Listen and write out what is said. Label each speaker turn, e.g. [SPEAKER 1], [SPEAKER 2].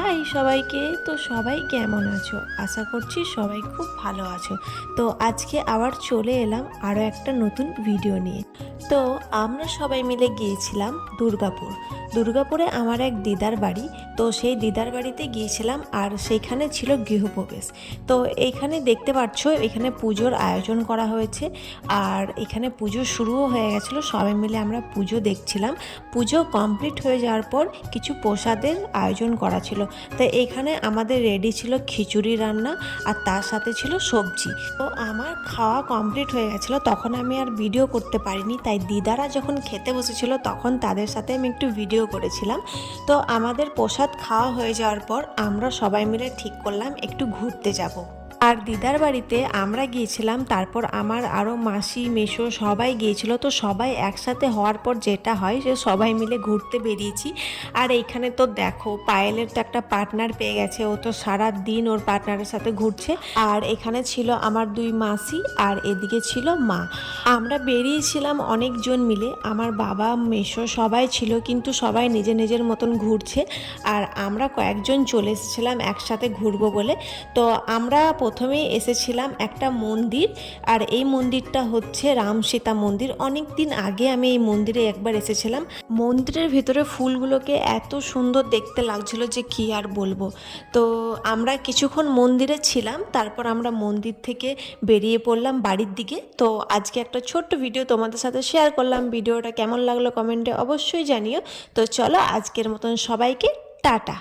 [SPEAKER 1] High সবাইকে। তো সবাই কেমন আছো? আশা করছি সবাই খুব ভালো আছো। তো আজকে আবার চলে এলাম আরও একটা নতুন ভিডিও নিয়ে। তো আমরা সবাই মিলে গিয়েছিলাম দুর্গাপুর। দুর্গাপুরে আমার এক দিদার বাড়ি। তো সেই দিদার বাড়িতে গিয়েছিলাম আর সেইখানে ছিল গৃহপ্রবেশ। তো এইখানে দেখতে পাচ্ছ এখানে পুজোর আয়োজন করা হয়েছে আর এখানে পুজো শুরুও হয়ে গেছিলো। সবাই মিলে আমরা পুজো দেখছিলাম। পুজো কমপ্লিট হয়ে যাওয়ার পর কিছু প্রসাদের আয়োজন করা ছিল। তো এখানে আমাদের রেডি ছিল খিচুড়ি রান্না আর তার সাথে ছিল সবজি। তো আমার খাওয়া কমপ্লিট হয়ে গেছিলো, তখন আমি আর ভিডিও করতে পারিনি। তাই দিদারা যখন খেতে বসেছিল তখন তাদের সাথে আমি একটু ভিডিও করেছিলাম। তো আমাদের প্রসাদ খাওয়া হয়ে যাওয়ার পর আমরা সবাই মিলে ঠিক করলাম একটু ঘুরতে যাব। আর দিদার বাড়িতে আমরা গিয়েছিলাম, তারপর আমার আরও মাসি মেসো সবাই গিয়েছিল। তো সবাই একসাথে হওয়ার পর যেটা হয় যে সবাই মিলে ঘুরতে বেরিয়েছি। আর এইখানে তো দেখো পায়েলের তো একটা পার্টনার পেয়ে গেছে, ও তো সারা দিন ওর পার্টনারের সাথে ঘুরছে। আর এখানে ছিল আমার দুই মাসি আর এদিকে ছিল মা। আমরা বেরিয়েছিলাম অনেকজন মিলে, আমার বাবা মেসো সবাই ছিল, কিন্তু সবাই নিজের নিজের মতন ঘুরছে। আর আমরা কয়েকজন চলে এসেছিলাম একসাথে ঘুরবো বলে। তো আমরা প্রথমেই এসেছিলাম একটা মন্দির, আর এই মন্দিরটা হচ্ছে রাম সীতা মন্দির। অনেক দিন আগে আমি এই মন্দিরে একবার এসেছিলাম। মন্দিরের ভিতরে ফুলগুলোকে এত সুন্দর দেখতে লাগছিল যে কি আর বলবো। তো আমরা কিছুক্ষণ মন্দিরে ছিলাম, তারপর আমরা মন্দির থেকে বেরিয়ে পড়লাম বাড়ির দিকে। তো আজকে একটা ছোট্ট ভিডিও তোমাদের সাথে শেয়ার করলাম। ভিডিওটা কেমন লাগলো কমেন্টে অবশ্যই জানিও। তো চলো আজকের মতন সবাইকে টাটা।